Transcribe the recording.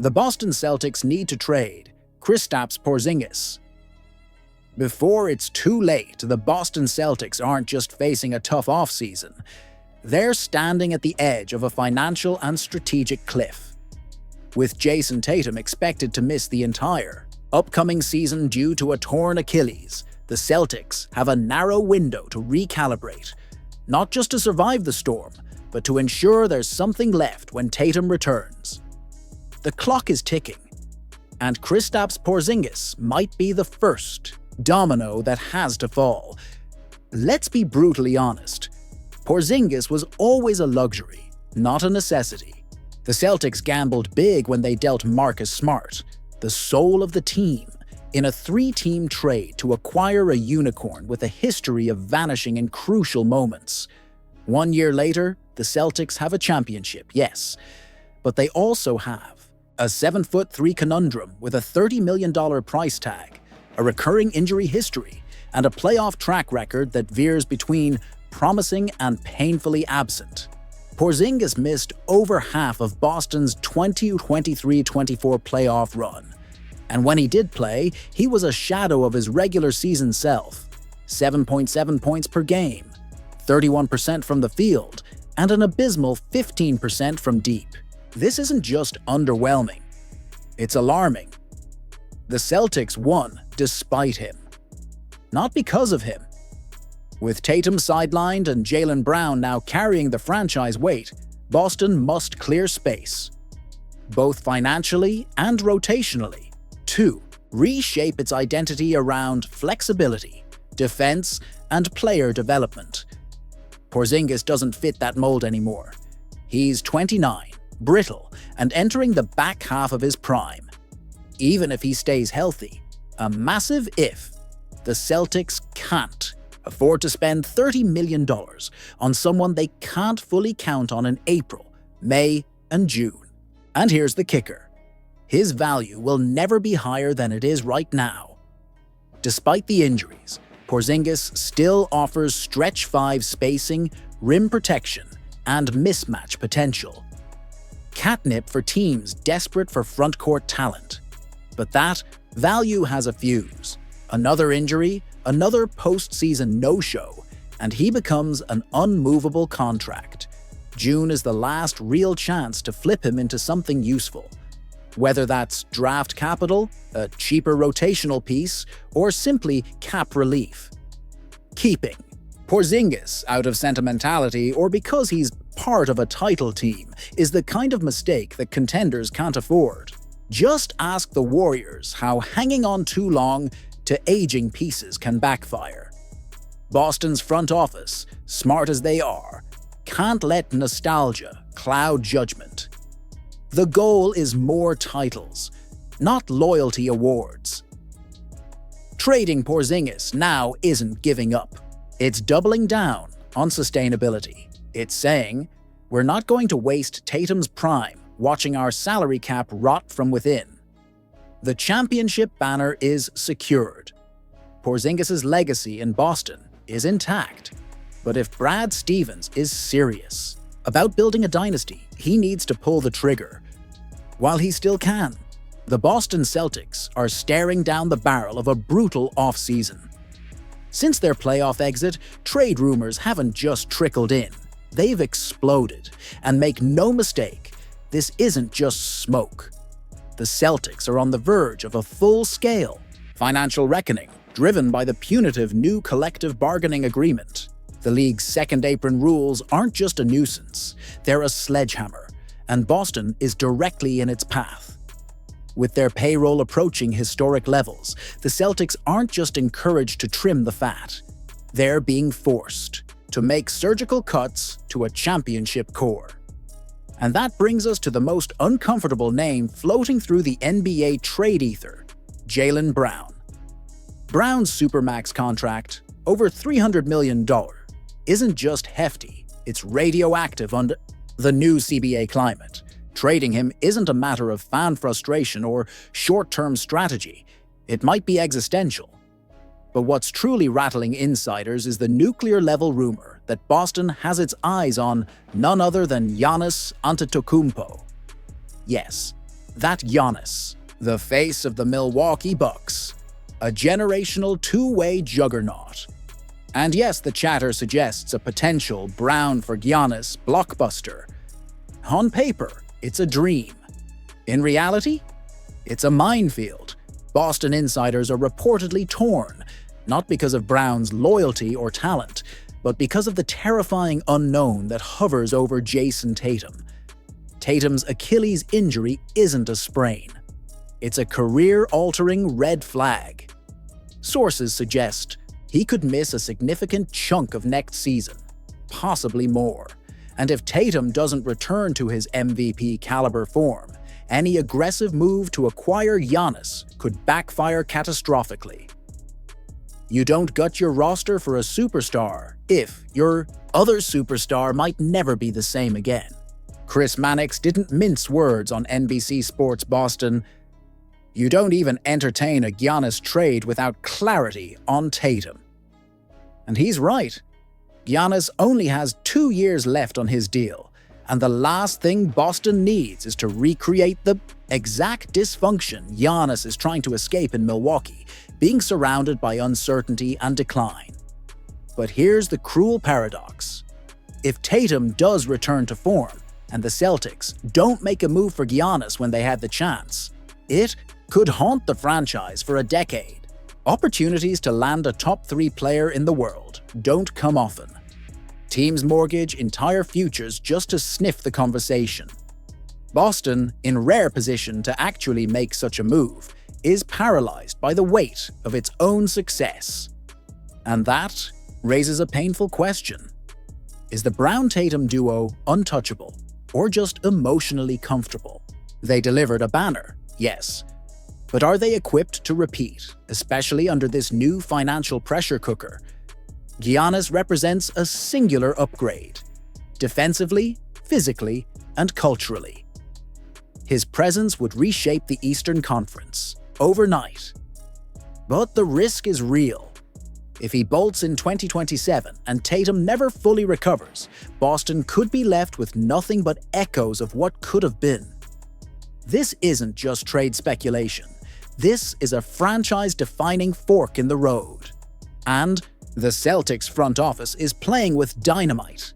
The Boston Celtics need to trade Kristaps Porzingis. Before it's too late, the Boston Celtics aren't just facing a tough offseason. They're standing at the edge of a financial and strategic cliff. With Jayson Tatum expected to miss the entire upcoming season due to a torn Achilles, the Celtics have a narrow window to recalibrate, not just to survive the storm, but to ensure there's something left when Tatum returns. The clock is ticking, and Kristaps Porzingis might be the first domino that has to fall. Let's be brutally honest. Porzingis was always a luxury, not a necessity. The Celtics gambled big when they dealt Marcus Smart, the soul of the team, in a 3-team trade to acquire a unicorn with a history of vanishing in crucial moments. 1 year later, the Celtics have a championship, yes, but they also have a 7'3" conundrum with a $30 million price tag, a recurring injury history, and a playoff track record that veers between promising and painfully absent. Porzingis missed over half of Boston's 2023-24 playoff run. And when he did play, he was a shadow of his regular season self. 7.7 points per game, 31% from the field, and an abysmal 15% from deep. This isn't just underwhelming. It's alarming. The Celtics won despite him, not because of him. With Tatum sidelined and Jaylen Brown now carrying the franchise weight, Boston must clear space, both financially and rotationally, to reshape its identity around flexibility, defense, and player development. Porzingis doesn't fit that mold anymore. He's 29, brittle, and entering the back half of his prime. Even if he stays healthy, a massive if, the Celtics can't afford to spend $30 million on someone they can't fully count on in April, May, and June. And here's the kicker. His value will never be higher than it is right now. Despite the injuries, Porzingis still offers stretch 5 spacing, rim protection, and mismatch potential. Catnip for teams desperate for frontcourt talent. But that value has a fuse. Another injury, another postseason no-show, and he becomes an unmovable contract. June is the last real chance to flip him into something useful. Whether that's draft capital, a cheaper rotational piece, or simply cap relief. Keeping Porzingis out of sentimentality or because he's part of a title team is the kind of mistake that contenders can't afford. Just ask the Warriors how hanging on too long to aging pieces can backfire. Boston's front office, smart as they are, can't let nostalgia cloud judgment. The goal is more titles, not loyalty awards. Trading Porzingis now isn't giving up. It's doubling down on sustainability. It's saying, we're not going to waste Tatum's prime watching our salary cap rot from within. The championship banner is secured. Porzingis' legacy in Boston is intact. But if Brad Stevens is serious about building a dynasty, he needs to pull the trigger while he still can. The Boston Celtics are staring down the barrel of a brutal offseason. Since their playoff exit, trade rumors haven't just trickled in. They've exploded. And make no mistake, this isn't just smoke. The Celtics are on the verge of a full-scale financial reckoning, driven by the punitive new collective bargaining agreement. The league's second-apron rules aren't just a nuisance, they're a sledgehammer, and Boston is directly in its path. With their payroll approaching historic levels, the Celtics aren't just encouraged to trim the fat. They're being forced to make surgical cuts to a championship core. And that brings us to the most uncomfortable name floating through the NBA trade ether, Jaylen Brown. Brown's Supermax contract, over $300 million, isn't just hefty, it's radioactive under the new CBA climate. Trading him isn't a matter of fan frustration or short-term strategy. It might be existential. But what's truly rattling insiders is the nuclear-level rumor that Boston has its eyes on none other than Giannis Antetokounmpo. Yes, that Giannis, the face of the Milwaukee Bucks, a generational two-way juggernaut. And yes, the chatter suggests a potential Brown for Giannis blockbuster. On paper, it's a dream. In reality, it's a minefield. Boston insiders are reportedly torn, not because of Brown's loyalty or talent, but because of the terrifying unknown that hovers over Jayson Tatum. Tatum's Achilles injury isn't a sprain. It's a career-altering red flag. Sources suggest he could miss a significant chunk of next season, possibly more. And if Tatum doesn't return to his MVP-caliber form, any aggressive move to acquire Giannis could backfire catastrophically. You don't gut your roster for a superstar if your other superstar might never be the same again. Chris Mannix didn't mince words on NBC Sports Boston. You don't even entertain a Giannis trade without clarity on Tatum. And he's right. Giannis only has 2 years left on his deal, and the last thing Boston needs is to recreate the exact dysfunction Giannis is trying to escape in Milwaukee, being surrounded by uncertainty and decline. But here's the cruel paradox. If Tatum does return to form, and the Celtics don't make a move for Giannis when they had the chance, it could haunt the franchise for a decade. Opportunities to land a top 3 player in the world don't come often. Teams mortgage entire futures just to sniff the conversation. Boston, in rare position to actually make such a move, is paralyzed by the weight of its own success. And that raises a painful question. Is the Brown-Tatum duo untouchable, or just emotionally comfortable? They delivered a banner, yes. But are they equipped to repeat, especially under this new financial pressure cooker? Giannis represents a singular upgrade, defensively, physically, and culturally. His presence would reshape the Eastern Conference, overnight. But the risk is real. If he bolts in 2027 and Tatum never fully recovers, Boston could be left with nothing but echoes of what could have been. This isn't just trade speculation. This is a franchise-defining fork in the road. And the Celtics front office is playing with dynamite.